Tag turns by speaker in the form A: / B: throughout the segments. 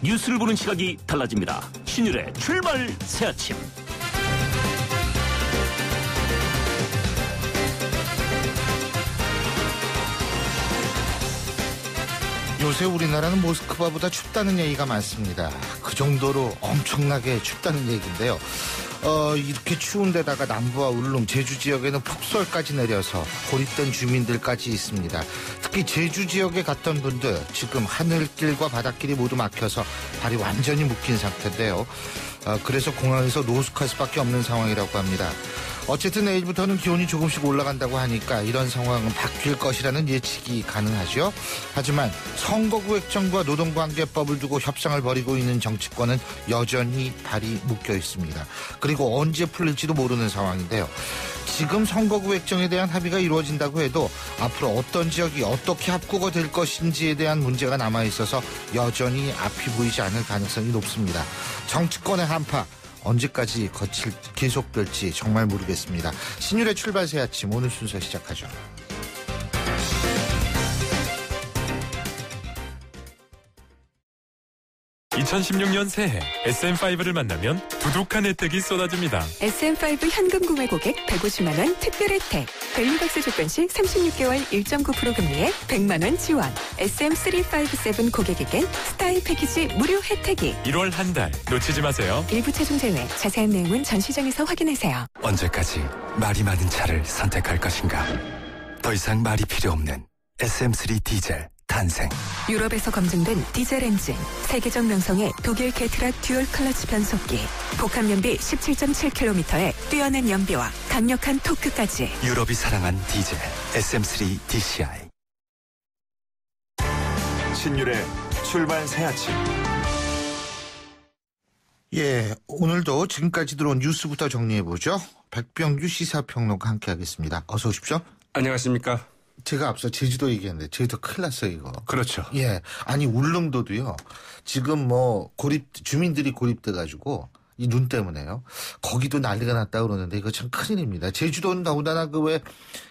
A: 뉴스를 보는 시각이 달라집니다. 신율의 출발 새아침.
B: 요새 우리나라는 모스크바보다 춥다는 얘기가 많습니다. 그 정도로 엄청나게 춥다는 얘기인데요. 이렇게 추운 데다가 남부와 울릉, 제주 지역에는 폭설까지 내려서 고립된 주민들까지 있습니다. 특히 제주 지역에 갔던 분들 지금 하늘길과 바닷길이 모두 막혀서 발이 완전히 묶인 상태인데요. 그래서 공항에서 노숙할 수밖에 없는 상황이라고 합니다. 어쨌든 내일부터는 기온이 조금씩 올라간다고 하니까 이런 상황은 바뀔 것이라는 예측이 가능하죠. 하지만 선거구 획정과 노동관계법을 두고 협상을 벌이고 있는 정치권은 여전히 발이 묶여 있습니다. 그리고 언제 풀릴지도 모르는 상황인데요. 지금 선거구 획정에 대한 합의가 이루어진다고 해도 앞으로 어떤 지역이 어떻게 합구가 될 것인지에 대한 문제가 남아있어서 여전히 앞이 보이지 않을 가능성이 높습니다. 정치권의 한파 언제까지 계속될지 정말 모르겠습니다. 신율의 출발 새 아침 오늘 순서 시작하죠.
C: (2016년) 새해 SM5를 만나면 두둑한 혜택이 쏟아집니다.
D: SM5 현금 구매 고객 150만 원 특별 혜택. 밸류박스 조건 시 36개월 1.9% 금리에 100만 원 지원. SM357 고객에겐 스타일 패키지 무료 혜택이.
C: 1월 한 달 놓치지 마세요.
D: 일부 차종 제외. 자세한 내용은 전 시장에서 확인하세요.
E: 언제까지 말이 많은 차를 선택할 것인가? 더 이상 말이 필요 없는 SM3 디젤 탄생.
D: 유럽에서 검증된 디젤 엔진, 세계적 명성의 독일 게트락 듀얼 클러치 변속기, 복합 연비 17.7km의 뛰어난 연비와 강력한 토크까지.
E: 유럽이 사랑한 디젤 SM3 DCI.
F: 신율의 출발 새아침.
B: 예, 오늘도 지금까지 들어온 뉴스부터 정리해보죠. 백병규 시사평론가 함께하겠습니다. 어서 오십시오.
G: 안녕하십니까.
B: 제가 앞서 제주도 얘기했는데 제주도 큰일 났어요 이거.
G: 그렇죠.
B: 예, 아니 울릉도도요. 지금 주민들이 고립돼가지고 이 눈 때문에요. 거기도 난리가 났다 그러는데 이거 참 큰일입니다. 제주도는 더군다나 그 왜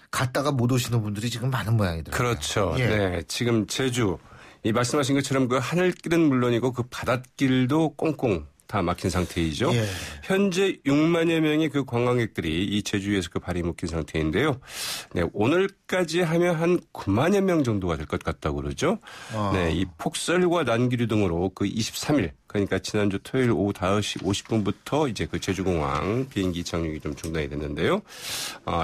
B: 갔다가 못 오시는 분들이 지금 많은 모양이더라고요.
G: 그렇죠.
B: 예.
G: 네, 지금 제주 이 말씀하신 것처럼 그 하늘길은 물론이고 그 바닷길도 꽁꽁 다 막힌 상태이죠.
B: 예.
G: 현재 6만여 명의 그 관광객들이 이 제주에서 그 발이 묶인 상태인데요. 네, 오늘까지 하면 한 9만여 명 정도가 될 것 같다고 그러죠. 네, 이 폭설과 난기류 등으로 그 23일, 그러니까 지난주 토요일 오후 5시 50분부터 이제 그 제주공항 비행기 착륙이 좀 중단이 됐는데요.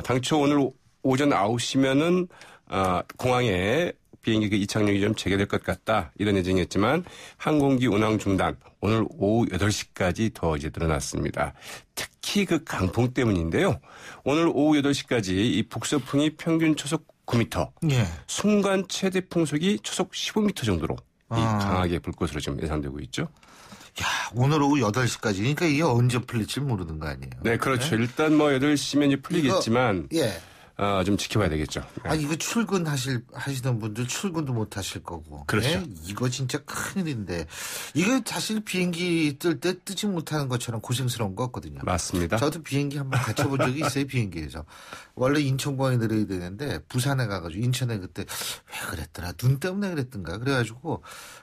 G: 당초 오늘 오전 9시면은 공항에 비행기 그 이착륙이 좀 재개될 것 같다 이런 예정이었지만 항공기 운항 중단 오늘 오후 8시까지 더 이제 늘어났습니다. 특히 그 강풍 때문인데요. 오늘 오후 8시까지 이 북서풍이 평균 초속 9m,
B: 예.
G: 순간 최대 풍속이 초속 15m 정도로 강하게 불 것으로 지금 예상되고 있죠.
B: 야, 오늘 오후 8시까지. 그러니까 이게 언제 풀릴지 모르는 거 아니에요.
G: 네, 그렇죠. 네? 일단 8시면 이제 풀리겠지만
B: 이거, 예.
G: 좀 지켜봐야 되겠죠.
B: 아, 이거 하시는 분들 출근도 못 하실 거고.
G: 그렇죠.
B: 네? 이거 진짜 큰일인데. 이거 사실 비행기 뜰 때 뜨지 못하는 것처럼 고생스러운 거 같거든요.
G: 맞습니다.
B: 저도 비행기 한번 갇혀본 적이 있어요, 비행기에서. 원래 인천공항에 내려야 되는데, 부산에 가가지고, 인천에 그때, 왜 그랬더라? 눈 때문에 그랬던가? 그래가지고,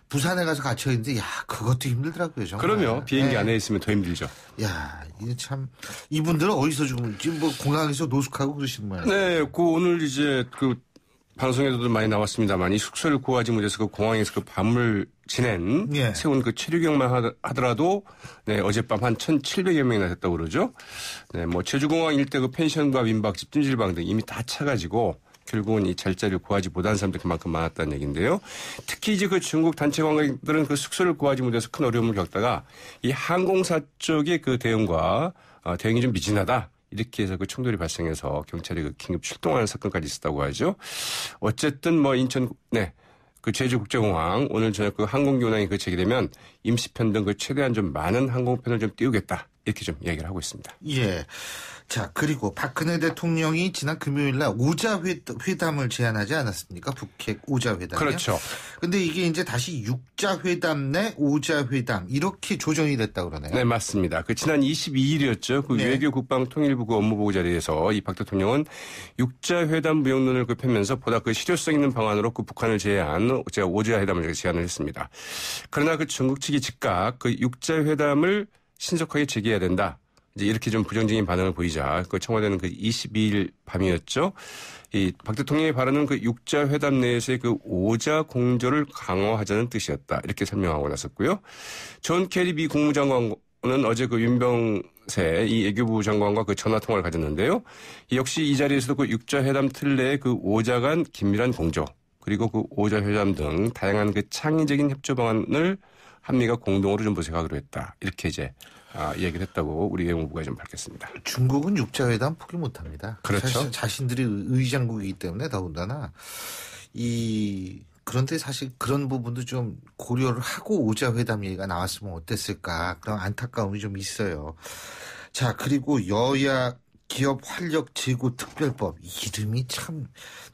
B: 부산에 가서 갇혀있는데, 야, 그것도 힘들더라고요, 정말.
G: 그럼요. 비행기
B: 네.
G: 안에 있으면 더 힘들죠.
B: 야, 이게 참, 이분들은 어디서 지금 공항에서 노숙하고 그러시는 거예요?
G: 네, 오늘 이제 방송에서도 많이 나왔습니다만 이 숙소를 구하지 못해서 그 공항에서 그 밤을 지낸
B: 예.
G: 세운 그 체류경만 하더라도 네, 어젯밤 한 1,700여 명이나 됐다고 그러죠. 네, 제주공항 일대 그 펜션과 민박집, 찜질방 등 이미 다 차가지고 결국은 이 자리를 구하지 못한 사람들이 그만큼 많았다는 얘기인데요. 특히 이제 그 중국 단체 관광객들은 그 숙소를 구하지 못해서 큰 어려움을 겪다가 이 항공사 쪽의 그 대응과 대응이 좀 미진하다. 이렇게 해서 그 충돌이 발생해서 경찰이 그 긴급 출동하는 사건까지 있었다고 하죠. 어쨌든 인천, 그 제주국제공항 오늘 저녁 그 항공기 운항이 재개되면 임시편 등 그 최대한 좀 많은 항공편을 좀 띄우겠다. 이렇게 좀 이야기를 하고 있습니다.
B: 예. 자, 그리고 박근혜 대통령이 지난 금요일 날 오자회담을 제안하지 않았습니까? 북핵 오자회담이요.
G: 그렇죠.
B: 근데 이게 이제 다시 육자회담 내 오자회담 이렇게 조정이 됐다고 그러네요.
G: 네, 맞습니다. 그 지난 22일이었죠. 그
B: 네.
G: 외교국방통일부 그 업무보고 자리에서 이 박 대통령은 육자회담 무용론을 펴면서 보다 그 실효성 있는 방안으로 그 북한을 제외한 오자회담을 제안을 했습니다. 그러나 그 중국 측이 즉각 그 육자회담을 신속하게 재개해야 된다. 이제 이렇게 좀 부정적인 반응을 보이자 그 청와대는 그 22일 밤이었죠. 이 박 대통령의 발언은 그 육자 회담 내에서의 그 오자 공조를 강화하자는 뜻이었다. 이렇게 설명하고 나섰고요. 존 케리 미 국무장관은 어제 그 윤병세 이 외교부 장관과 그 전화 통화를 가졌는데요. 역시 이 자리에서도 그 육자 회담 틀 내에 그 오자 간 긴밀한 공조 그리고 그 오자 회담 등 다양한 그 창의적인 협조 방안을 한미가 공동으로 좀 모색하기로 했다. 이렇게 이제 이야기를 했다고 우리 외무부가 좀 밝혔습니다.
B: 중국은 육자회담 포기 못합니다.
G: 그렇죠.
B: 자신들이 의장국이기 때문에 더군다나 그런데 사실 그런 부분도 좀 고려를 하고 오자회담 얘기가 나왔으면 어땠을까 그런 안타까움이 좀 있어요. 자, 그리고 여야 기업 활력 제고 특별법 이름이 참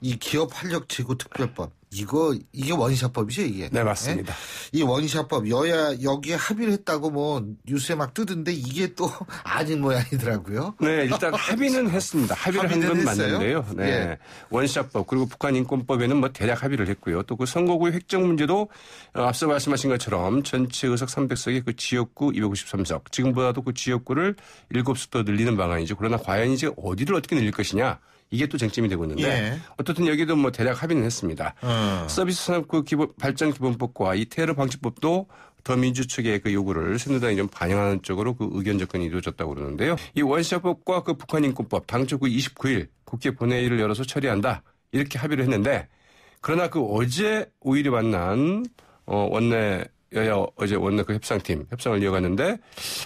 B: 이 기업 활력 제고 특별법 이게 원샷법이죠, 이게.
G: 네, 맞습니다.
B: 네? 이 원샷법 여야 여기에 합의를 했다고 뭐 뉴스에 막 뜨던데 이게 또 아닌 모양이더라고요.
G: 네, 일단 합의는 했습니다. 합의를 한 건 맞는데요. 네.
B: 예.
G: 원샷법 그리고 북한 인권법에는 뭐 대략 합의를 했고요. 또 그 선거구 획정 문제도 앞서 말씀하신 것처럼 전체 의석 300석에 그 지역구 253석 지금보다도 그 지역구를 7석 더 늘리는 방안이죠. 그러나 과연 이제 어디를 어떻게 늘릴 것이냐. 이게 또 쟁점이 되고 있는데
B: 예.
G: 어떻든 여기도 뭐 대략 합의는 했습니다. 서비스 산업 그 발전 기본법과 이 테러 방지법도 더민주 측의 그 요구를 새누리당이 좀 반영하는 쪽으로 그 의견 접근이 이루어졌다고 그러는데요. 이 원샷법과 그 북한 인권법 당초 그 29일 국회 본회의를 열어서 처리한다 이렇게 합의를 했는데 그러나 그 어제 5일에 만난 원내 여야 어제 원내 그 협상을 이어갔는데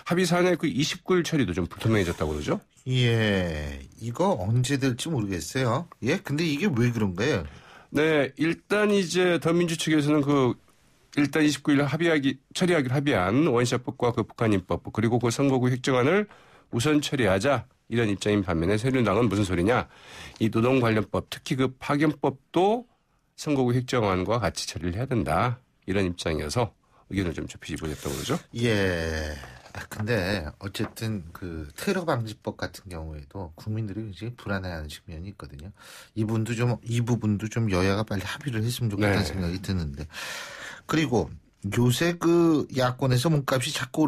G: 합의 사안의 그 29일 처리도 좀 불투명해졌다고 그러죠. 예,
B: 이거 언제 될지 모르겠어요. 예, 근데 이게 왜 그런 거예요?
G: 네, 일단 이제 더민주 측에서는 일단 29일 처리하기로 합의한 원샷법과 그 북한인법 그리고 그 선거구 획정안을 우선 처리하자 이런 입장인 반면에 새누리당은 무슨 소리냐? 이 노동 관련법 특히 그 파견법도 선거구 획정안과 같이 처리를 해야 된다 이런 입장이어서 의견을 좀 좁히지 못했다고 그러죠.
B: 예. 근데 어쨌든 그 테러 방지법 같은 경우에도 국민들이 굉장히 불안해하는 측면이 있거든요. 이 부분도 좀 여야가 빨리 합의를 했으면 좋겠다는
G: 네.
B: 생각이 드는데. 그리고 요새 그 야권에서 몸값이 자꾸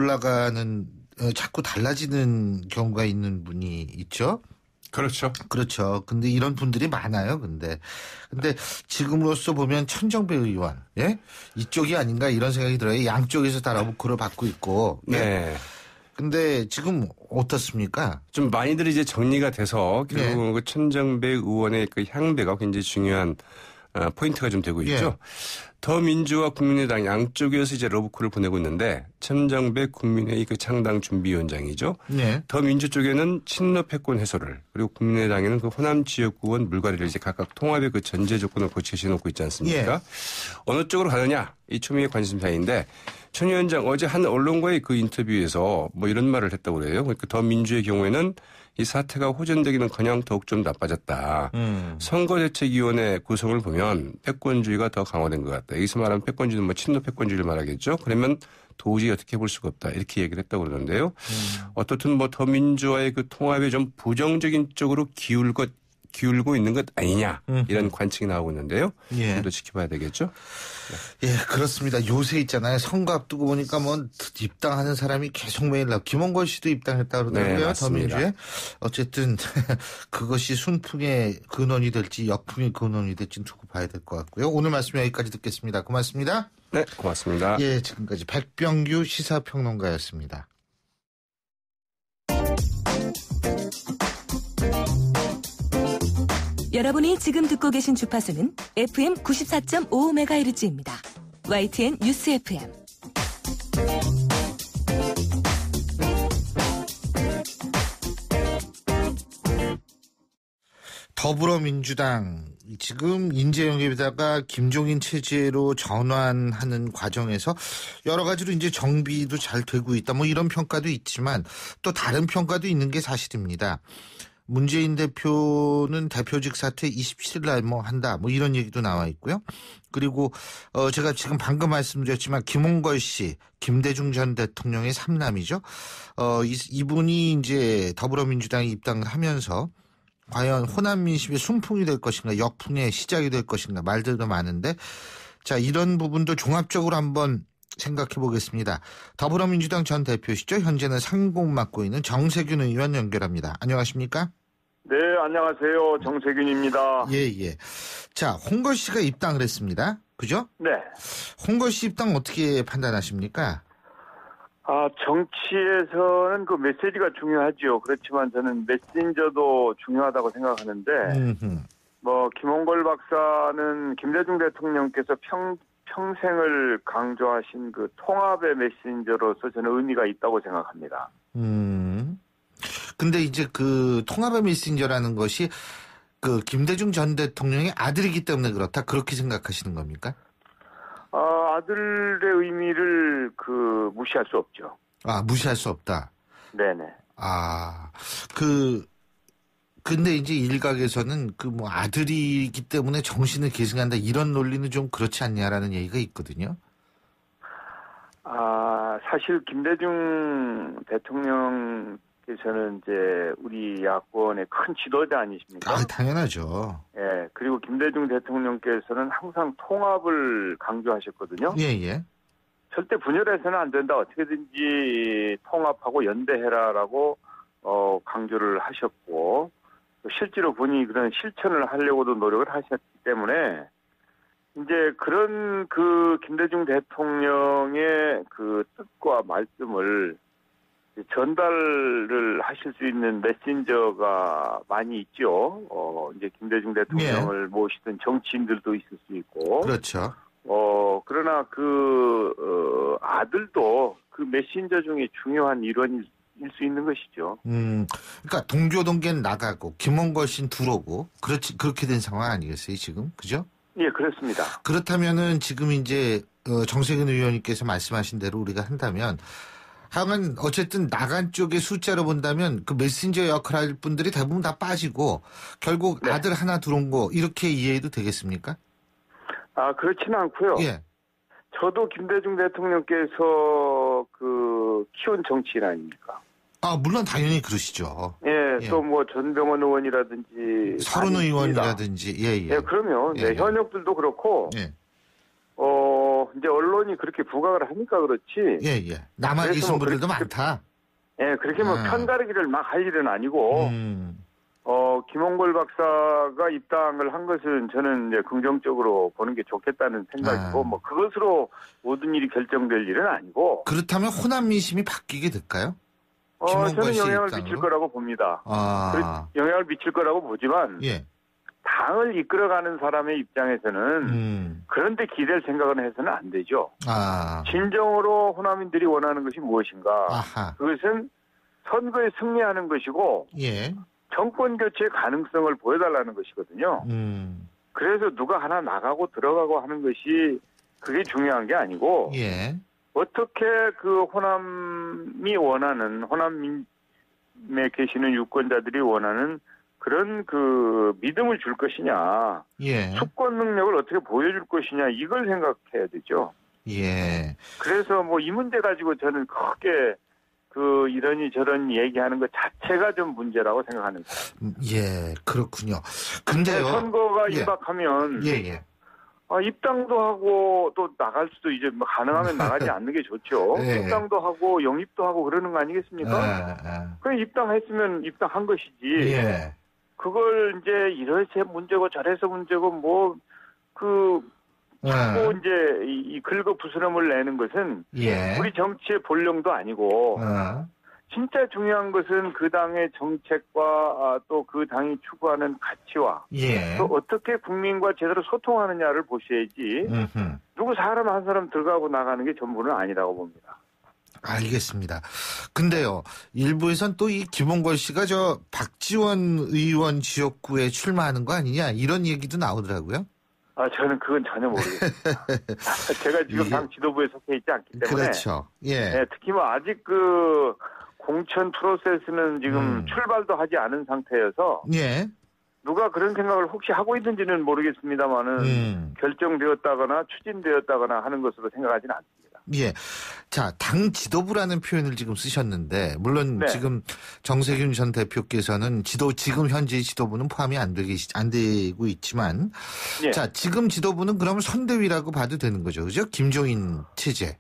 B: 자꾸 달라지는 경우가 있는 분이 있죠.
G: 그렇죠.
B: 그렇죠. 근데 이런 분들이 많아요. 근데 지금으로서 보면 천정배 의원, 예? 이쪽이 아닌가 이런 생각이 들어요. 양쪽에서 다 러브콜을 받고 있고. 예?
G: 네.
B: 근데 지금 어떻습니까?
G: 좀 많이들 이제 정리가 돼서 결국은 그 천정배 의원의 그 향배가 굉장히 중요한 포인트가 좀 되고 있죠. 더민주와 국민의당 양쪽에서 이제 러브콜을 보내고 있는데 천정배 국민회의 그 창당 준비위원장이죠. 더민주 쪽에는 친러 패권 해소를 그리고 국민의당에는 그 호남 지역구원 물갈이를 이제 각각 통합의 그 전제 조건을 고치시 놓고 있지 않습니까? 어느 쪽으로 가느냐 이 초미의 관심사인데 천 위원장 어제 한 언론과의 그 인터뷰에서 뭐 이런 말을 했다고 그래요. 그러니까 더민주의 경우에는 이 사태가 호전되기는커녕 더욱 좀 나빠졌다. 선거대책위원회 구성을 보면 패권주의가 더 강화된 것 같다. 여기서 말하면 패권주의는 뭐 친노 패권주의를 말하겠죠. 그러면 도저히 어떻게 볼 수가 없다. 이렇게 얘기를 했다고 그러는데요. 어떻든 뭐 더민주와의 그 통합에 좀 부정적인 쪽으로 기울고 있는 것 아니냐. 이런 관측이 나오고 있는데요. 좀 더 지켜봐야 되겠죠.
B: 예, 그렇습니다. 요새 있잖아요. 선거 앞두고 보니까 뭐 입당하는 사람이 계속 매일 김원걸 씨도 입당했다고 그러더라고요.
G: 네,
B: 더민주에. 어쨌든 그것이 순풍의 근원이 될지 역풍의 근원이 될지 두고 봐야 될 것 같고요. 오늘 말씀 여기까지 듣겠습니다. 고맙습니다.
G: 네, 고맙습니다.
B: 예, 지금까지 백병규 시사평론가였습니다.
H: 여러분이 지금 듣고 계신 주파수는 FM 94.5MHz입니다. YTN 뉴스 FM.
B: 더불어민주당 지금 인재영입에다가 김종인 체제로 전환하는 과정에서 여러 가지로 이제 정비도 잘 되고 있다. 뭐 이런 평가도 있지만 또 다른 평가도 있는 게 사실입니다. 문재인 대표는 대표직 사퇴 27일 날 뭐 한다. 뭐 이런 얘기도 나와 있고요. 그리고 제가 지금 방금 말씀드렸지만 김홍걸 씨, 김대중 전 대통령의 삼남이죠. 이분이 이제 더불어민주당에 입당을 하면서 과연 호남 민심의 순풍이 될 것인가, 역풍의 시작이 될 것인가 말들도 많은데, 자, 이런 부분도 종합적으로 한번 생각해 보겠습니다. 더불어민주당 전 대표시죠. 현재는 상공 맡고 있는 정세균 의원 연결합니다. 안녕하십니까?
I: 네, 안녕하세요. 정세균입니다.
B: 예. 자, 홍걸 씨가 입당을 했습니다. 그죠?
I: 네.
B: 홍걸 씨 입당 어떻게 판단하십니까?
I: 정치에서는 그 메시지가 중요하죠. 그렇지만 저는 메신저도 중요하다고 생각하는데, 김홍걸 박사는 김대중 대통령께서 평생을 강조하신 그 통합의 메신저로서 저는 의미가 있다고 생각합니다.
B: 근데 이제 그 통합의 메신저라는 것이 그 김대중 전 대통령의 아들이기 때문에 그렇다, 그렇게 생각하시는 겁니까?
I: 아들의 의미를 무시할 수 없죠.
B: 무시할 수 없다.
I: 네네.
B: 근데 이제 일각에서는 아들이기 때문에 정신을 계승한다, 이런 논리는 좀 그렇지 않냐라는 얘기가 있거든요.
I: 사실 김대중 대통령께서는 이제 우리 야권의 큰 지도자 아니십니까?
B: 당연하죠.
I: 예. 그리고 김대중 대통령께서는 항상 통합을 강조하셨거든요.
B: 예.
I: 절대 분열해서는 안 된다. 어떻게든지 통합하고 연대해라라고 강조를 하셨고, 실제로 본인이 그런 실천을 하려고도 노력을 하셨기 때문에 이제 그런 김대중 대통령의 뜻과 말씀을 전달을 하실 수 있는 메신저가 많이 있죠. 이제 김대중 대통령을 모시던 정치인들도 있을 수 있고.
B: 그렇죠.
I: 그러나 아들도 그 메신저 중에 중요한 일원일 수 있는 것이죠.
B: 그러니까 동교동계는 나가고 김홍걸 씨는 들어오고 그렇게 된 상황 아니겠어요, 지금? 그죠?
I: 예, 그렇습니다.
B: 그렇다면은 지금 이제 정세균 의원님께서 말씀하신 대로 우리가 한다면, 하여간 어쨌든 나간 쪽의 숫자로 본다면 그 메신저 역할 할 분들이 대부분 다 빠지고 결국 아들 하나 들어온 거, 이렇게 이해해도 되겠습니까?
I: 그렇지는 않고요.
B: 예.
I: 저도 김대중 대통령께서 키운 정치인 아닙니까?
B: 물론 당연히 그러시죠.
I: 예. 또 전병헌 의원이라든지
B: 서른 의원이라든지. 예.
I: 그러면 현역들도 그렇고.
B: 예.
I: 이제 언론이 그렇게 부각을 하니까 그렇지.
B: 예. 남아 계신 분들도 많다.
I: 예, 그렇게 편가르기를 막 할 일은 아니고. 김홍걸 박사가 입당을 한 것은 저는 이제 긍정적으로 보는 게 좋겠다는 생각이고, 그것으로 모든 일이 결정될 일은 아니고.
B: 그렇다면 호남 민심이 바뀌게 될까요?
I: 저는 영향을 미칠 거라고 봅니다. 영향을 미칠 거라고 보지만, 당을 이끌어가는 사람의 입장에서는 그런데 기댈 생각은 해서는 안 되죠. 진정으로 호남인들이 원하는 것이 무엇인가? 그것은 선거에 승리하는 것이고, 정권 교체 가능성을 보여달라는 것이거든요. 그래서 누가 하나 나가고 들어가고 하는 것이 그게 중요한 게 아니고, 어떻게 호남이 원하는, 호남에 계시는 유권자들이 원하는 그런 믿음을 줄 것이냐, 수권 능력을 어떻게 보여줄 것이냐, 이걸 생각해야 되죠. 그래서 이 문제 가지고 저는 크게 이러니 저러니 얘기하는 것 자체가 좀 문제라고 생각하는 사람.
B: 그렇군요. 근데요.
I: 선거가 임박하면 입당도 하고 또 나갈 수도 이제 가능하면 나가지 않는 게 좋죠. 입당도 하고 영입도 하고 그러는 거 아니겠습니까? 그럼 입당했으면 입당한 것이지. 그걸 이제 이래서 문제고 저래서 문제고 자꾸 이제 이 긁어부스럼을 내는 것은 우리 정치의 본령도 아니고, 진짜 중요한 것은 그 당의 정책과 또 그 당이 추구하는 가치와 또 어떻게 국민과 제대로 소통하느냐를 보셔야지, 누구 사람 한 사람 들어가고 나가는 게 전부는 아니라고 봅니다.
B: 알겠습니다. 근데요, 일부에선 또 이 김홍걸 씨가 저 박지원 의원 지역구에 출마하는 거 아니냐 이런 얘기도 나오더라고요.
I: 저는 그건 전혀 모르겠습니다. 제가 지금 당 지도부에 속해 있지 않기 때문에.
B: 그렇죠. 예.
I: 네, 특히 뭐 아직 그 공천 프로세스는 지금 출발도 하지 않은 상태여서. 예. 누가 그런 생각을 혹시 하고 있는지는 모르겠습니다만은 결정되었다거나 추진되었다거나 하는 것으로 생각하지는 않습니다.
B: 예. 자, 당 지도부라는 표현을 지금 쓰셨는데, 물론 네. 지금 정세균 전 대표께서는 지금 현재 지도부는 포함이 안 되고 있지만, 예. 자, 지금 지도부는 그러면 선대위라고 봐도 되는 거죠. 그죠? 김종인 체제.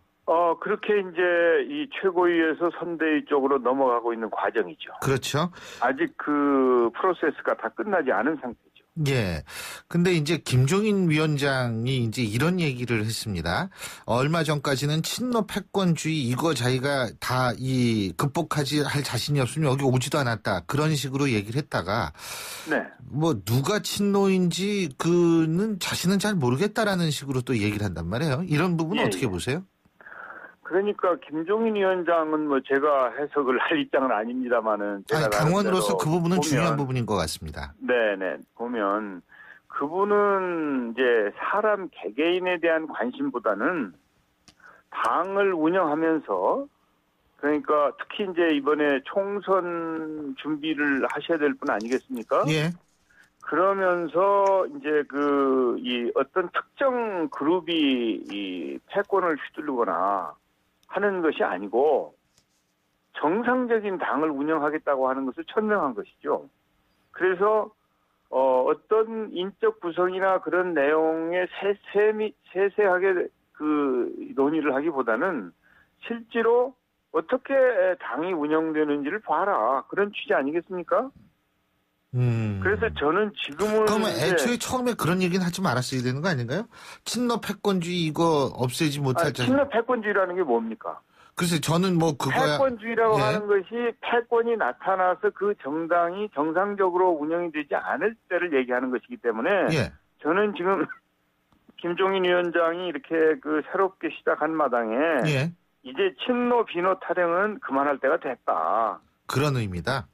I: 그렇게 이제 이 최고위에서 선대위 쪽으로 넘어가고 있는 과정이죠.
B: 그렇죠.
I: 아직 그 프로세스가 다 끝나지 않은 상태죠.
B: 예. 근데 이제 김종인 위원장이 이제 이런 얘기를 했습니다. 얼마 전까지는 친노 패권주의 이거 자기가 다 극복하지 할 자신이 없으면 여기 오지도 않았다. 그런 식으로 얘기를 했다가 네. 뭐 누가 친노인지 그는 자신은 잘 모르겠다라는 식으로 또 얘기를 한단 말이에요. 이런 부분은
I: 예,
B: 어떻게 보세요?
I: 그러니까 김종인 위원장은 뭐 제가 해석을 할 입장은 아닙니다만은
B: 당원으로서 그 부분은 중요한 부분인 것 같습니다.
I: 네네 보면 그분은 이제 사람 개개인에 대한 관심보다는 당을 운영하면서 그러니까 특히 이제 이번에 총선 준비를 하셔야 될 분 아니겠습니까? 예. 그러면서 이제 이 어떤 특정 그룹이 이 패권을 휘두르거나 하는 것이 아니고 정상적인 당을 운영하겠다고 하는 것을 천명한 것이죠. 그래서 어떤 인적 구성이나 그런 내용에 세세하게 그 논의를 하기보다는 실제로 어떻게 당이 운영되는지를 봐라. 그런 취지 아니겠습니까? 그래서 저는 지금은
B: 그러면 애초에 처음에 그런 얘기는 하지 말았어야 되는 거 아닌가요? 친노 패권주의 이거 없애지 못할
I: 친노 패권주의라는 게 뭡니까?
B: 글쎄 저는 뭐 그거야.
I: 패권주의라고
B: 예.
I: 하는 것이 패권이 나타나서 그 정당이 정상적으로 운영이 되지 않을 때를 얘기하는 것이기 때문에 예. 저는 지금 김종인 위원장이 이렇게 새롭게 시작한 마당에 예. 이제 친노 비노 타령은 그만할 때가 됐다.
B: 그런 의미다.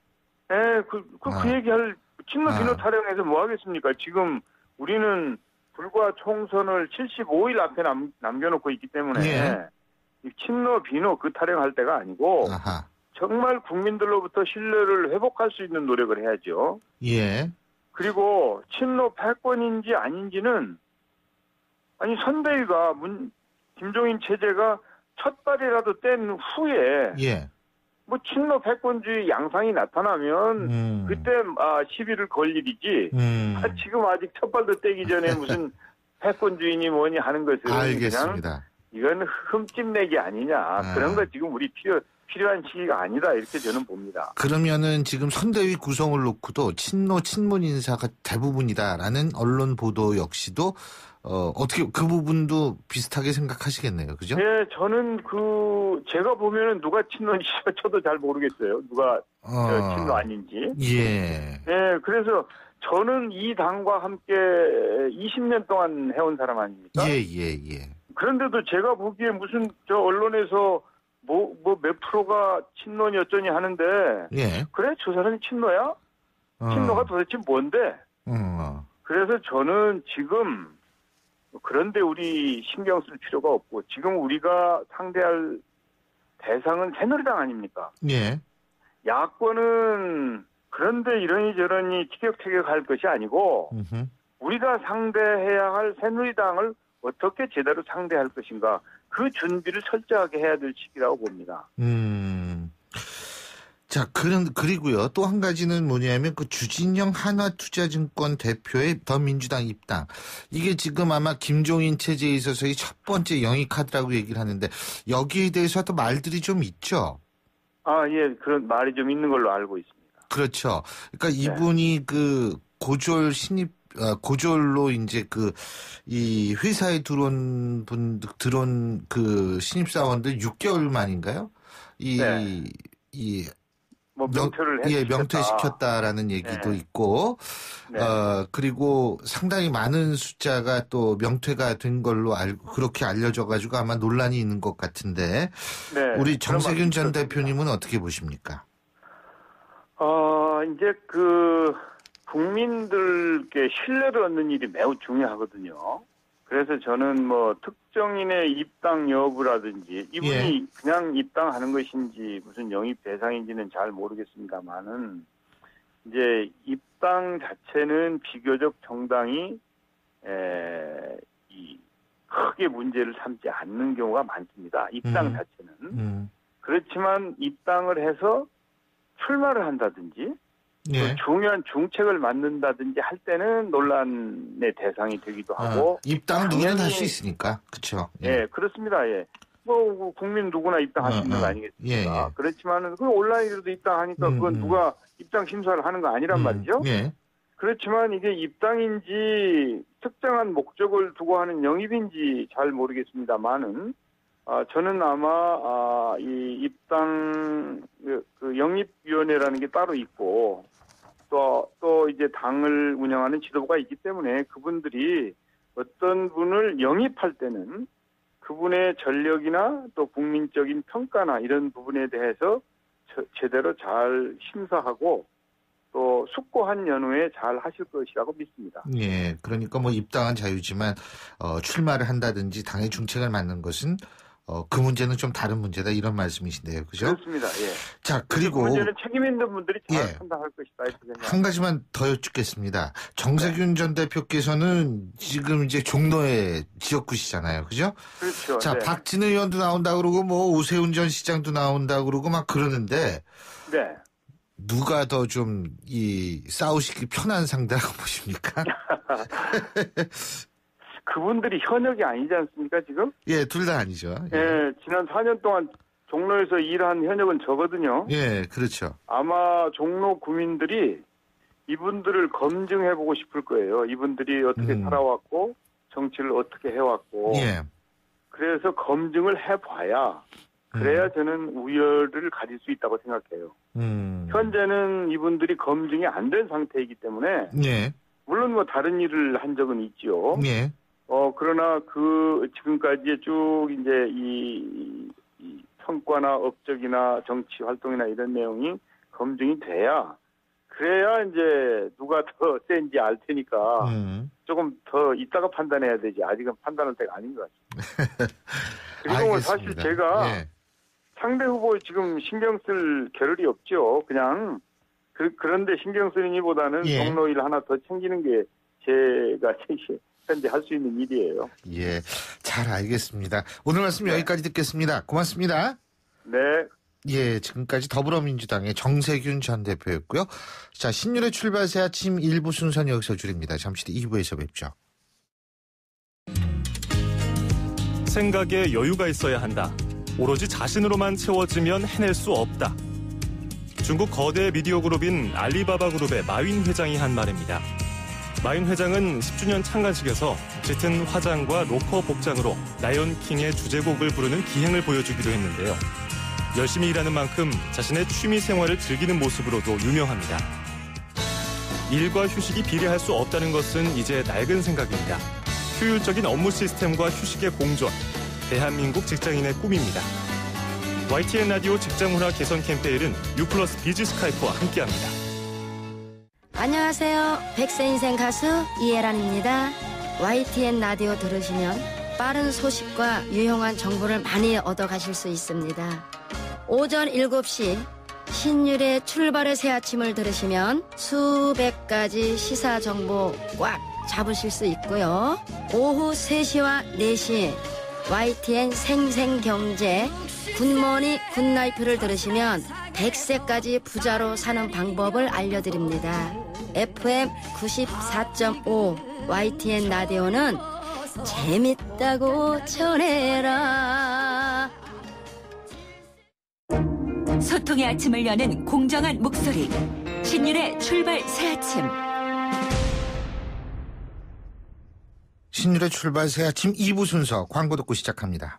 I: 네, 그 얘기할, 친노 비노 타령에서 뭐 하겠습니까? 지금 우리는 불과 총선을 75일 앞에 남겨놓고 있기 때문에, 예. 친노 비노 그 타령할 때가 아니고, 아하. 정말 국민들로부터 신뢰를 회복할 수 있는 노력을 해야죠. 예. 그리고 친노 패권인지 아닌지는, 선대위가 김종인 체제가 첫 발이라도 뗀 후에, 예. 뭐 친노 패권주의 양상이 나타나면 그때 시비를 걸 일이지 지금 아직 첫 발도 떼기 전에 무슨 패권주의니 뭐니 하는 것은
B: 알겠습니다.
I: 그냥 이건 흠집내기 아니냐 그런 거 지금 우리 필요한 시기가 아니다 이렇게 저는 봅니다.
B: 그러면은 지금 선대위 구성을 놓고도 친문 인사가 대부분이다라는 언론 보도 역시도 어떻게 그 부분도 비슷하게 생각하시겠네요, 그죠?
I: 네, 저는 제가 보면은 누가 친노인지 저도 잘 모르겠어요. 누가 친노 아닌지.
B: 예.
I: 네, 그래서 저는 이 당과 함께 20년 동안 해온 사람 아닙니까?
B: 예.
I: 그런데도 제가 보기에 무슨 언론에서 몇 프로가 친노니 어쩌니 하는데. 예. 그래, 저 사람이 친노야? 친노가 도대체 뭔데? 그래서 저는 지금 그런데 우리 신경 쓸 필요가 없고 지금 우리가 상대할 대상은 새누리당 아닙니까? 예. 야권은 그런데 이러니 저러니 티격태격할 것이 아니고 우리가 상대해야 할 새누리당을 어떻게 제대로 상대할 것인가 그 준비를 철저하게 해야 될 시기라고 봅니다.
B: 자, 그리고요. 또 한 가지는 뭐냐면 주진영 한화투자증권 대표의 더민주당 입당. 이게 지금 아마 김종인 체제에 있어서의 첫 번째 영입 카드라고 얘기를 하는데 여기에 대해서도 말들이 좀 있죠.
I: 예. 그런 말이 좀 있는 걸로 알고 있습니다.
B: 그렇죠. 그러니까 이분이 고졸로 이제 이 회사에 들어온 신입사원들 6개월 만인가요?
I: 뭐 명퇴를
B: 예, 명퇴시켰다라는 얘기도
I: 네.
B: 있고,
I: 네.
B: 그리고 상당히 많은 숫자가 또 명퇴가 된 걸로 그렇게 알려져가지고 아마 논란이 있는 것 같은데,
I: 네.
B: 우리 정세균 전 대표님은 어떻게 보십니까?
I: 이제 국민들께 신뢰를 얻는 일이 매우 중요하거든요. 그래서 저는 뭐 특정인의 입당 여부라든지 이분이
B: 예.
I: 그냥 입당하는 것인지 무슨 영입 대상인지는 잘 모르겠습니다만은 이제 입당 자체는 비교적 정당이 크게 문제를 삼지 않는 경우가 많습니다. 입당 자체는. 그렇지만 입당을 해서 출마를 한다든지
B: 예.
I: 중요한 중책을 만든다든지 할 때는 논란의 대상이 되기도 하고
B: 입당은 누구나 할 수 있으니까 그렇죠.
I: 예, 그렇습니다. 예, 뭐 국민 누구나 입당할 수 있는 거 아니겠습니까?
B: 예.
I: 그렇지만은 그 온라인으로도 입당하니까 그건 누가 입당 심사를 하는 거 아니란 말이죠.
B: 예.
I: 그렇지만 이게 입당인지 특정한 목적을 두고 하는 영입인지 잘 모르겠습니다만은 저는 아마 이 입당 그 영입위원회라는 게 따로 있고 또 이제 당을 운영하는 지도부가 있기 때문에 그분들이 어떤 분을 영입할 때는 그분의 전력이나 또 국민적인 평가나 이런 부분에 대해서 제대로 잘 심사하고 또 숙고한 연후에 잘 하실 것이라고 믿습니다.
B: 예, 그러니까 뭐 입당은 자유지만 출마를 한다든지 당의 중책을 맡는 것은 그 문제는 좀 다른 문제다 이런 말씀이신데요, 그죠?
I: 그렇습니다. 예.
B: 자, 그리고
I: 그 문제는 책임 있는 분들이 잘
B: 예.
I: 판단할 것이다 이렇게 생각합니다.
B: 한 가지만 더 여쭙겠습니다. 정세균 전 대표께서는 지금 이제 종로의 지역구시잖아요, 그죠?
I: 그렇죠.
B: 자,
I: 네. 박진우
B: 의원도 나온다 그러고 뭐 오세훈 전 시장도 나온다 그러고 막 그러는데
I: 네.
B: 누가 더 좀 싸우시기 편한 상대라고 보십니까?
I: 그분들이 현역이 아니지 않습니까, 지금?
B: 예, 둘 다 아니죠.
I: 예, 지난 4년 동안 종로에서 일한 현역은 저거든요.
B: 예, 그렇죠.
I: 아마 종로 구민들이 이분들을 검증해보고 싶을 거예요. 이분들이 어떻게 살아왔고, 정치를 어떻게 해왔고.
B: 예.
I: 그래서 검증을 해봐야, 그래야 저는 우열을 가질 수 있다고 생각해요. 현재는 이분들이 검증이 안 된 상태이기 때문에,
B: 예.
I: 물론 뭐 다른 일을 한 적은 있죠.
B: 예.
I: 그러나 지금까지 쭉 이제 이 성과나 업적이나 정치 활동이나 이런 내용이 검증이 돼야, 그래야 이제 누가 더 센지 알 테니까 조금 더 이따가 판단해야 되지. 아직은 판단할 때가 아닌 것 같습니다. 그리고 사실 제가
B: 예.
I: 상대 후보에 지금 신경 쓸 겨를이 없죠. 그냥 그런데 신경 쓰니보다는
B: 예.
I: 종로 일 하나 더 챙기는 게 제가 현재 할 수 있는 일이에요.
B: 예, 잘 알겠습니다. 오늘 말씀 여기까지 듣겠습니다. 고맙습니다.
I: 네.
B: 예, 지금까지 더불어민주당의 정세균 전 대표였고요. 자, 신율의 출발 새 아침 1부 순서는 여기서 줄입니다. 잠시 뒤 2부에서 뵙죠.
C: 생각에 여유가 있어야 한다. 오로지 자신으로만 채워지면 해낼 수 없다. 중국 거대 미디어 그룹인 알리바바 그룹의 마윈 회장이 한 말입니다. 마윈 회장은 10주년 창간식에서 짙은 화장과 로커 복장으로 라이온킹의 주제곡을 부르는 기행을 보여주기도 했는데요. 열심히 일하는 만큼 자신의 취미 생활을 즐기는 모습으로도 유명합니다. 일과 휴식이 비례할 수 없다는 것은 이제 낡은 생각입니다. 효율적인 업무 시스템과 휴식의 공존, 대한민국 직장인의 꿈입니다. YTN 라디오 직장문화 개선 캠페인은 U+ 비즈 스카이프와 함께합니다.
J: 안녕하세요. 100세 인생 가수 이혜란입니다. YTN 라디오 들으시면 빠른 소식과 유용한 정보를 많이 얻어가실 수 있습니다. 오전 7시 신율의 출발의 새 아침을 들으시면 수백 가지 시사 정보 꽉 잡으실 수 있고요. 오후 3시와 4시 YTN 생생경제 굿모닝 굿나이프를 들으시면 100세까지 부자로 사는 방법을 알려드립니다. FM 94.5 YTN 라디오는 재밌다고 전해라.
H: 소통의 아침을 여는 공정한 목소리. 신율의 출발 새 아침.
B: 신율의 출발 새 아침 2부 순서 광고 듣고 시작합니다.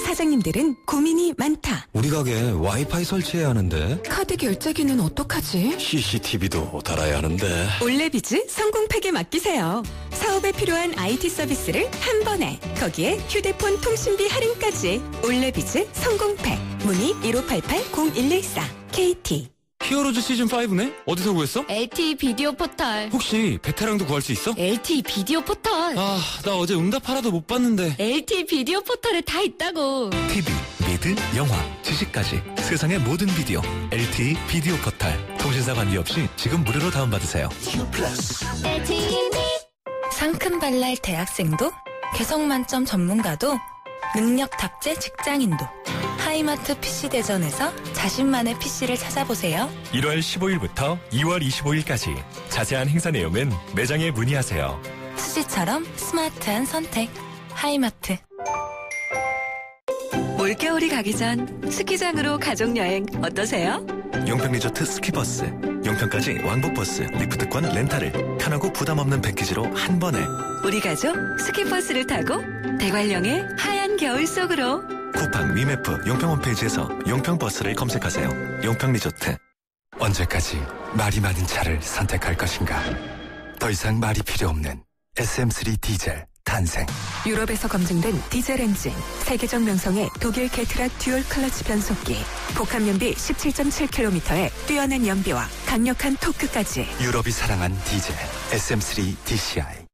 D: 사장님들은 고민이 많다.
K: 우리 가게 와이파이 설치해야 하는데.
D: 카드 결제기는 어떡하지?
K: CCTV도 달아야 하는데.
D: 올레비즈 성공팩에 맡기세요. 사업에 필요한 IT 서비스를 한 번에. 거기에 휴대폰 통신비 할인까지. 올레비즈 성공팩. 문의 1588-0114 KT.
K: 히어로즈 시즌5네? 어디서 구했어?
J: LTE 비디오 포털.
K: 혹시 베테랑도 구할 수 있어?
J: LTE 비디오 포털.
K: 아, 나 어제 응답 하나도 못 봤는데.
J: LTE 비디오 포털에 다 있다고.
E: TV, 미드, 영화, 지식까지 세상의 모든 비디오 LTE 비디오 포털. 통신사 관리 없이 지금 무료로 다운받으세요.
J: LTE.
H: 상큼발랄 대학생도 개성 만점 전문가도 능력 답제 직장인도 하이마트 PC대전에서 자신만의 PC를 찾아보세요.
L: 1월 15일부터 2월 25일까지 자세한 행사 내용은 매장에 문의하세요.
H: 수지처럼 스마트한 선택 하이마트.
D: 올겨울이 가기 전 스키장으로 가족여행 어떠세요?
E: 용평리조트 스키버스, 용평까지 왕복버스, 리프트권 렌탈을 편하고 부담없는 패키지로 한 번에.
D: 우리 가족 스키버스를 타고 대관령의 하얀 겨울 속으로.
E: 쿠팡 위메프 용평 홈페이지에서 용평버스를 검색하세요. 용평리조트.
K: 언제까지 말이 많은 차를 선택할 것인가? 더 이상 말이 필요 없는 SM3 디젤 탄생.
D: 유럽에서 검증된 디젤 엔진, 세계적 명성의 독일 게트락 듀얼 클러치 변속기, 복합 연비 17.7km의 뛰어난 연비와 강력한 토크까지.
K: 유럽이 사랑한 디젤 SM3 DCI.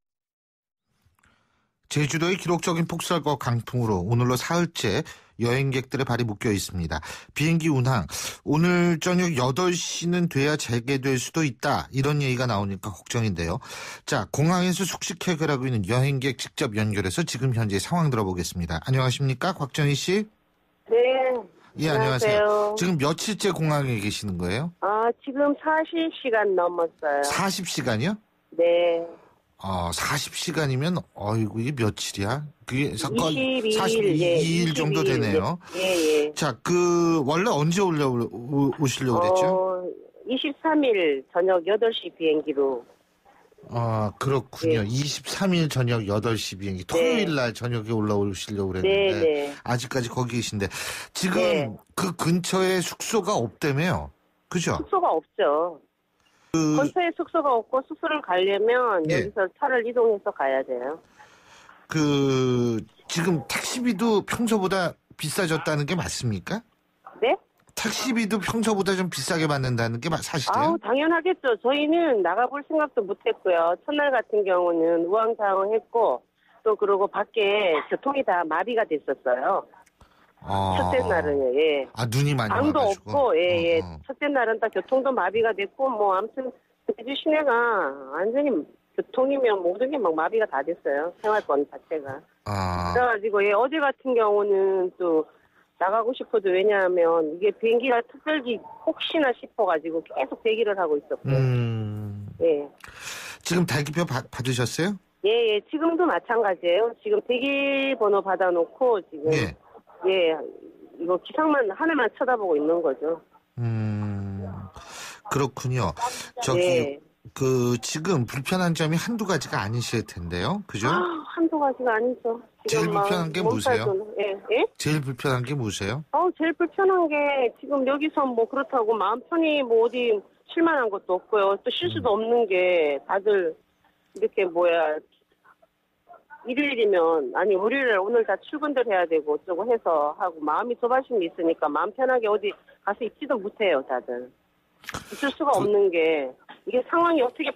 B: 제주도의 기록적인 폭설과 강풍으로 오늘로 사흘째 여행객들의 발이 묶여 있습니다. 비행기 운항 오늘 저녁 8시는 돼야 재개될 수도 있다, 이런 얘기가 나오니까 걱정인데요. 자, 공항에서 숙식 해결하고 있는 여행객 직접 연결해서 지금 현재 상황 들어보겠습니다. 안녕하십니까, 곽정희 씨?
M: 네.
B: 예, 안녕하세요. 지금 며칠째 공항에 계시는 거예요?
M: 지금 40시간 넘었어요.
B: 40시간이요?
M: 네.
B: 40시간이면, 어이구, 이게 며칠이야? 그게,
M: 22일
B: 정도 되네요.
M: 예.
B: 자, 원래 언제 오시려고 그랬죠?
M: 23일 저녁 8시 비행기로.
B: 그렇군요.
M: 네.
B: 23일 저녁 8시 비행기. 토요일 날 저녁에 올라오시려고 그랬는데.
M: 네.
B: 아직까지 거기 계신데. 지금
M: 네.
B: 그 근처에 숙소가 없다며요? 그죠?
M: 숙소가 없죠. 근처에 숙소가 없고 숙소를 가려면
B: 예.
M: 여기서 차를 이동해서 가야 돼요.
B: 지금 택시비도 평소보다 비싸졌다는 게 맞습니까?
M: 네?
B: 택시비도 평소보다 좀 비싸게 받는다는 게 사실이에요?
M: 당연하겠죠. 저희는 나가볼 생각도 못했고요. 첫날 같은 경우는 우왕좌왕했고, 또 그러고 밖에 교통이 다 마비가 됐었어요. 첫째 날은, 예.
B: 눈이 많이
M: 방도
B: 와가지고.
M: 없고, 예. 첫째 날은 다 교통도 마비가 됐고, 아무튼, 제주 시내가 완전히 교통이면 모든 게 막 마비가 다 됐어요. 생활권 자체가. 그래가지고, 어제 같은 경우는 또 나가고 싶어도, 왜냐하면 이게 비행기가 특별히 혹시나 싶어가지고 계속 대기를 하고 있었고. 예.
B: 지금 대기표 받으셨어요?
M: 예. 지금도 마찬가지예요. 지금 대기 번호 받아놓고, 지금. 예, 이거 기상만 하나만 쳐다보고 있는 거죠.
B: 그렇군요. 지금 불편한 점이 한두 가지가 아니실 텐데요. 그죠?
M: 한두 가지가 아니죠.
B: 제일 불편한 게 뭐세요?
M: 예?
B: 제일 불편한 게 뭐세요?
M: 제일 불편한 게 지금 여기서 그렇다고 마음 편히 어디 쉴만한 것도 없고요. 또 쉴 수도 없는 게 다들 이렇게 일요일이면, 월요일에 오늘 다 출근들 해야 되고 어쩌고 해서 하고 마음이 조바심이 있으니까 마음 편하게 어디 가서 있지도 못해요, 다들. 있을 수가 없는 게, 이게 상황이 어떻게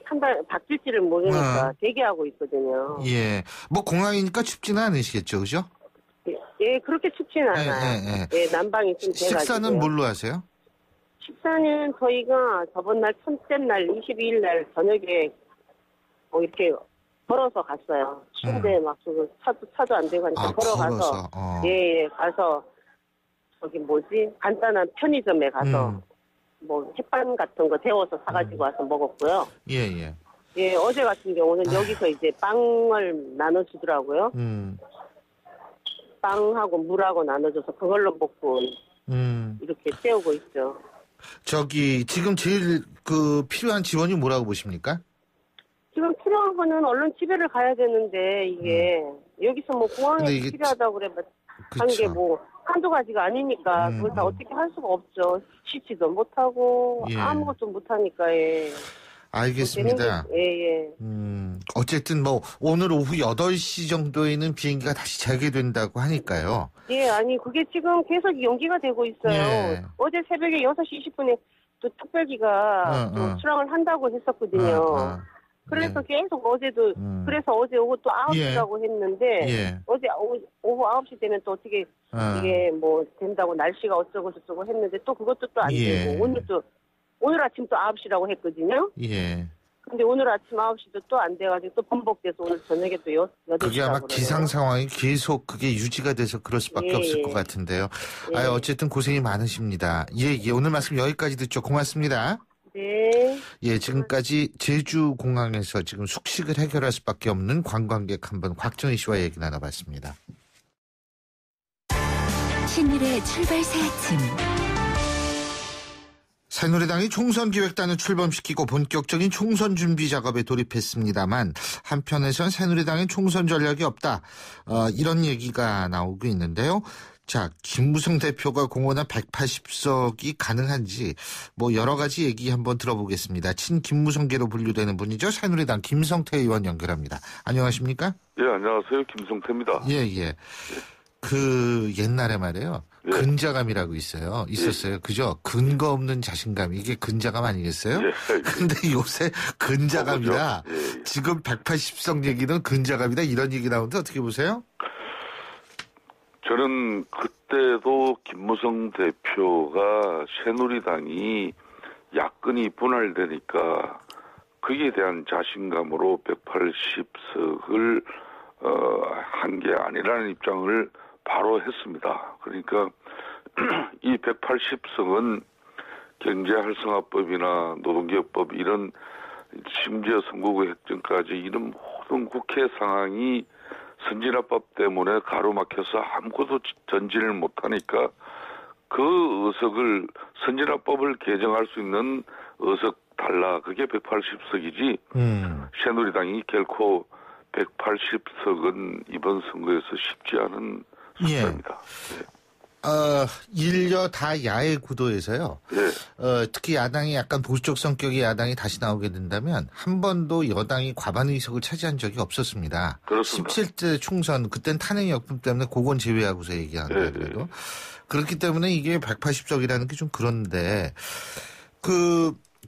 M: 바뀔지를 모르니까 대기하고 있거든요.
B: 예. 공항이니까 춥지는 않으시겠죠, 그죠?
M: 예, 그렇게 춥지는 않아요. 예, 난방이 좀 돼가지고.
B: 식사는 뭘로 하세요?
M: 식사는 저희가 저번 날, 첫째 날, 22일 날 저녁에 이렇게 걸어서 갔어요. 추운데 차도 안 되고 하니까 걸어가서. 예, 가서 간단한 편의점에 가서 햇반 같은 거 데워서 사가지고 와서 먹었고요.
B: 예.
M: 예, 어제 같은 경우는 여기서 이제 빵을 나눠주더라고요. 빵하고 물하고 나눠줘서 그걸로 먹고 이렇게 때우고 있죠.
B: 지금 제일 필요한 지원이 뭐라고 보십니까?
M: 지금 필요한 거는 얼른 집에를 가야 되는데, 이게, 여기서 공항에 필요하다고 그래봐. 하는 게 뭐 한두 가지가 아니니까 그걸 다 어떻게 할 수가 없죠. 씻지도 못하고
B: 예.
M: 아무것도 못하니까. 예.
B: 알겠습니다.
M: 예.
B: 어쨌든 뭐 오늘 오후 8시 정도에는 비행기가 다시 재개된다고 하니까요.
M: 예, 아니 그게 지금 계속 연기가 되고 있어요.
B: 예.
M: 어제 새벽에 6시 20분에 또 특별기가 또 출항을 한다고 했었거든요. 그래서 계속 어제도 그래서 어제 오후 또 9시라고 했는데 어제 오후 9시 되면 또 어떻게 이게 뭐 된다고 날씨가 어쩌고 저쩌고 했는데 또 그것도 또 안 되고 오늘 아침 또 9시라고 했거든요.
B: 예.
M: 근데 오늘 아침 9시도 또 안 돼가지고 또 번복돼서 오늘 저녁에 또 8시라고
B: 그게 아마
M: 그러네요.
B: 기상 상황이 계속 그게 유지가 돼서 그럴 수밖에 없을 것 같은데요. 어쨌든 고생이 많으십니다. 예. 오늘 말씀 여기까지 듣죠. 고맙습니다.
M: 네.
B: 예, 지금까지 제주공항에서 지금 숙식을 해결할 수밖에 없는 관광객 한 분 곽정희 씨와 얘기 나눠봤습니다.
H: 신일의 출발 새 아침.
B: 새누리당이 총선기획단을 출범시키고 본격적인 총선 준비 작업에 돌입했습니다만 한편에선 새누리당의 총선 전략이 없다. 이런 얘기가 나오고 있는데요. 자, 김무성 대표가 공언한 180석이 가능한지 뭐 여러 가지 얘기 한번 들어보겠습니다. 친김무성계로 분류되는 분이죠. 새누리당 김성태 의원 연결합니다. 안녕하십니까?
N: 예, 안녕하세요. 김성태입니다.
B: 예. 그 옛날에 말이에요. 근자감이라고 있었어요. 그죠? 근거 없는 자신감. 이게 근자감 아니겠어요? 근데 요새 근자감이다. 지금 180석 얘기는 근자감이다. 이런 얘기 나오는데 어떻게 보세요?
N: 저는 그때도 김무성 대표가 새누리당이 야권이 분할되니까 거기에 대한 자신감으로 180석을 한 게 아니라는 입장을 바로 했습니다. 그러니까 이 180석은 경제활성화법이나 노동개혁법 이런 심지어 선거구 획정까지 이런 모든 국회 상황이 선진화법 때문에 가로막혀서 아무것도 전진을 못하니까 그 의석을 선진화법을 개정할 수 있는 의석 달라. 그게 180석이지 새누리당이 결코 180석은 이번 선거에서 쉽지 않은 숫자입니다.
B: 일려 다 야의 구도에서요. 특히 야당이 약간 보수적 성격의 야당이 다시 나오게 된다면 한 번도 여당이 과반 의석을 차지한 적이 없었습니다.
N: 그렇습니다.
B: 17대 총선 그땐 탄핵 역풍 때문에 그건 제외하고서 얘기하는 거예요. 그렇기 때문에 이게 180석이라는 게 좀 그런데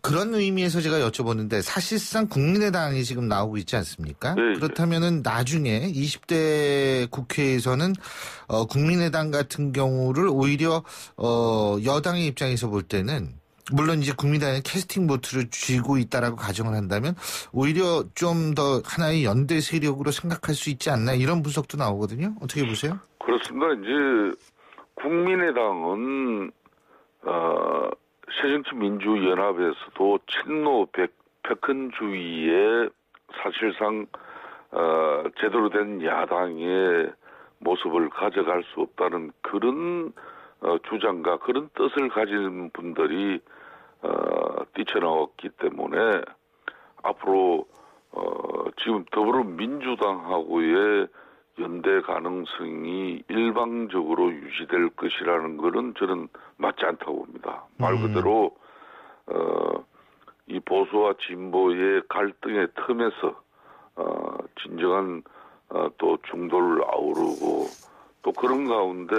B: 그런 의미에서 제가 여쭤보는데 사실상 국민의당이 지금 나오고 있지 않습니까? 그렇다면은 나중에 20대 국회에서는 국민의당 같은 경우를 오히려 여당의 입장에서 볼 때는 물론 이제 국민의당이 캐스팅 보트를 쥐고 있다라고 가정을 한다면 오히려 좀 더 하나의 연대 세력으로 생각할 수 있지 않나 이런 분석도 나오거든요. 어떻게 보세요?
N: 그렇습니다. 이제 국민의당은 새정치민주연합에서도 친노 백헌주의에 사실상 제대로 된 야당의 모습을 가져갈 수 없다는 그런 주장과 그런 뜻을 가진 분들이 뛰쳐나왔기 때문에 앞으로 지금 더불어민주당하고의 연대 가능성이 일방적으로 유지될 것이라는 것은 저는 맞지 않다고 봅니다. 말 그대로 이 보수와 진보의 갈등의 틈에서 진정한 또 중도를 아우르고 또 그런 가운데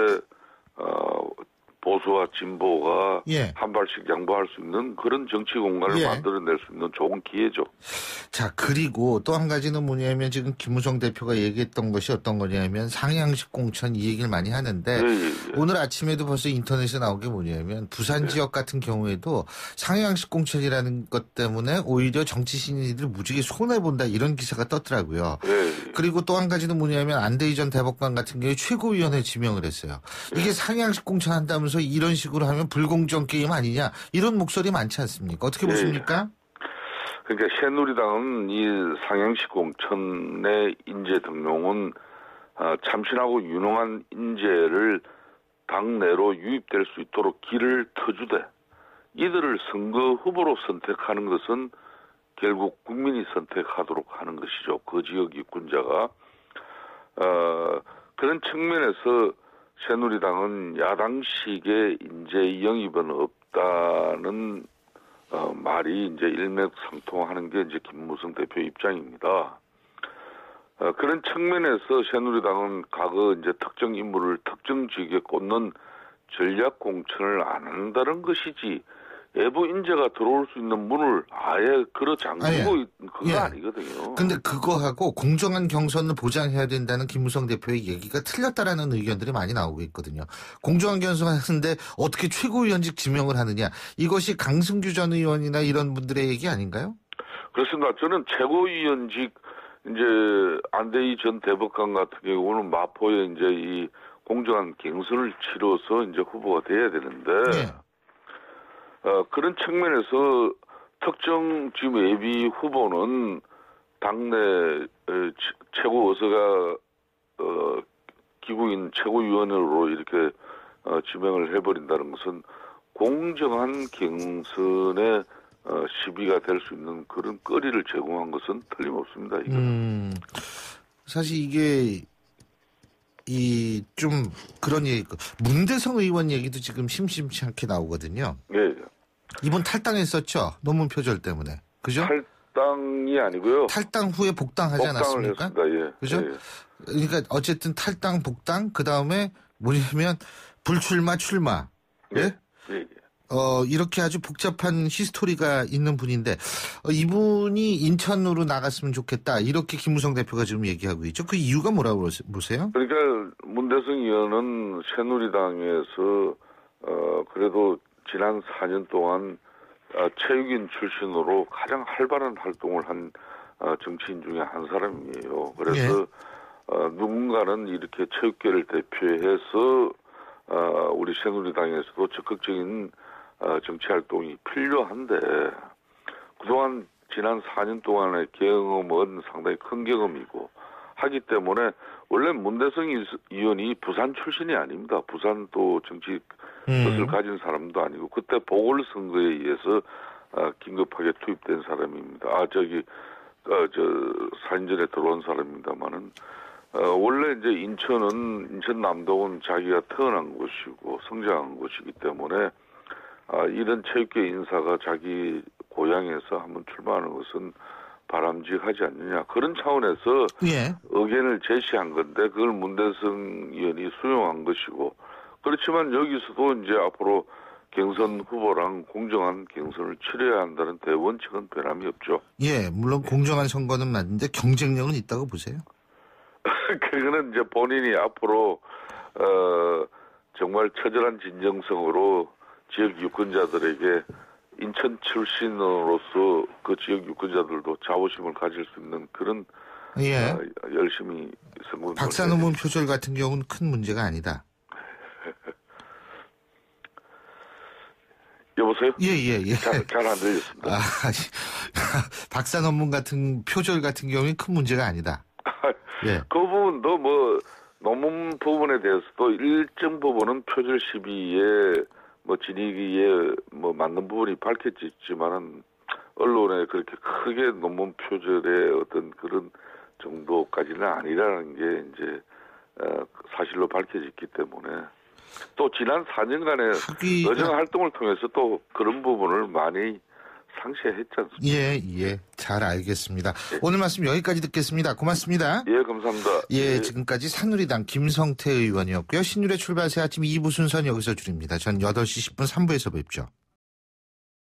N: 보수와 진보가 한 발씩 양보할 수 있는 그런 정치 공간을 만들어낼 수 있는 좋은 기회죠.
B: 자, 그리고 또 한 가지는 뭐냐면 지금 김무성 대표가 얘기했던 것이 어떤 거냐면 상향식 공천 이 얘기를 많이 하는데 오늘 아침에도 벌써 인터넷에 나온 게 뭐냐면 부산 지역 같은 경우에도 상향식 공천이라는 것 때문에 오히려 정치 신인들이 무지개 손해본다 이런 기사가 떴더라고요. 그리고 또 한 가지는 뭐냐면 안대희 전 대법관 같은 경우에 최고위원회 지명을 했어요. 이게 상향식 공천한다면서 이런 식으로 하면 불공정 게임 아니냐 이런 목소리 많지 않습니까? 어떻게 보십니까?
N: 그러니까 새누리당은 이 상향식 공천의 인재 등용은 참신하고 유능한 인재를 당내로 유입될 수 있도록 길을 터주되 이들을 선거 후보로 선택하는 것은 결국 국민이 선택하도록 하는 것이죠. 그 지역 유권자가 그런 측면에서 새누리당은 야당식의 인재 영입은 없다는 말이 이제 일맥상통하는 게 이제 김무성 대표 입장입니다. 그런 측면에서 새누리당은 과거 이제 특정 인물을 특정 직에 꽂는 전략 공천을 안 한다는 것이지 외부 인재가 들어올 수 있는 문을 아예 걸어 잠그고 그거 아니거든요.
B: 근데 그거하고 공정한 경선을 보장해야 된다는 김무성 대표의 얘기가 틀렸다라는 의견들이 많이 나오고 있거든요. 공정한 경선을 하는데 어떻게 최고위원직 지명을 하느냐. 이것이 강승규 전 의원이나 이런 분들의 얘기 아닌가요?
N: 그렇습니다. 저는 최고위원직 이제 안대희 전 대법관 같은 경우는 마포에 이제 이 공정한 경선을 치러서 이제 후보가 돼야 되는데 그런 측면에서 특정 지금 예비 후보는 당내 최고 의사가 기구인 최고위원으로 이렇게 지명을 해버린다는 것은 공정한 경선에 시비가 될 수 있는 그런 거리를 제공한 것은 틀림없습니다.
B: 사실 이게 좀 그런 얘기, 문대성 의원 얘기도 지금 심심치 않게 나오거든요.
N: 네.
B: 이번 탈당했었죠. 논문 표절 때문에. 그죠?
N: 탈당이 아니고요.
B: 탈당 후에 복당하지 않았습니까?
N: 했습니다. 예.
B: 그죠?
N: 예.
B: 그러니까 어쨌든 탈당, 복당, 그 다음에 뭐냐면 불출마, 출마. 예?
N: 예.
B: 이렇게 아주 복잡한 히스토리가 있는 분인데, 이분이 인천으로 나갔으면 좋겠다. 이렇게 김무성 대표가 지금 얘기하고 있죠. 그 이유가 뭐라고 보세요?
N: 그러니까 문대성 의원은 새누리당에서, 그래도 지난 4년 동안 체육인 출신으로 가장 활발한 활동을 한 정치인 중에 한 사람이에요. 그래서 누군가는 이렇게 체육계를 대표해서 우리 새누리당에서도 적극적인 정치 활동이 필요한데 그동안 지난 4년 동안의 경험은 상당히 큰 경험이고 하기 때문에 원래 문대성 의원이 부산 출신이 아닙니다. 부산 또 정치 뜻을 가진 사람도 아니고 그때 보궐선거에 의해서 긴급하게 투입된 사람입니다. 4년 전에 들어온 사람입니다만은 원래 이제 인천 남동은 자기가 태어난 곳이고 성장한 곳이기 때문에 이런 체육계 인사가 자기 고향에서 한번 출마하는 것은 바람직하지 않느냐. 그런 차원에서 의견을 제시한 건데 그걸 문대성 의원이 수용한 것이고 그렇지만 여기서도 이제 앞으로 경선 후보랑 공정한 경선을 치러야 한다는 대원칙은 변함이 없죠.
B: 예, 물론 공정한 선거는 맞는데 경쟁력은 있다고 보세요?
N: 그거는 이제 본인이 앞으로 정말 처절한 진정성으로 지역 유권자들에게 인천 출신으로서 그 지역 유권자들도 자부심을 가질 수 있는 그런 열심히 선거.
B: 박사 논문 표절 같은 경우는 큰 문제가 아니다.
N: 여보세요?
B: 예.
N: 잘 안 들렸습니다.
B: 박사 논문 같은 표절 같은 경우는 큰 문제가 아니다.
N: 그 부분도 뭐 논문 부분에 대해서도 일정 부분은 표절 시비에 진위기에 맞는 부분이 밝혀졌지만은 언론에 그렇게 크게 논문 표절의 어떤 그런 정도까지는 아니라는 게 이제 사실로 밝혀졌기 때문에 또 지난 4년간의 여정 활동을 통해서 또 그런 부분을 많이 상쇄했지 않습니까?
B: 예. 잘 알겠습니다. 오늘 말씀 여기까지 듣겠습니다. 고맙습니다.
N: 예, 감사합니다.
B: 지금까지 새누리당 김성태 의원이었고요. 신율의 출발 새 아침 2부 순서는 여기서 줄입니다. 전 8시 10분 3부에서 뵙죠.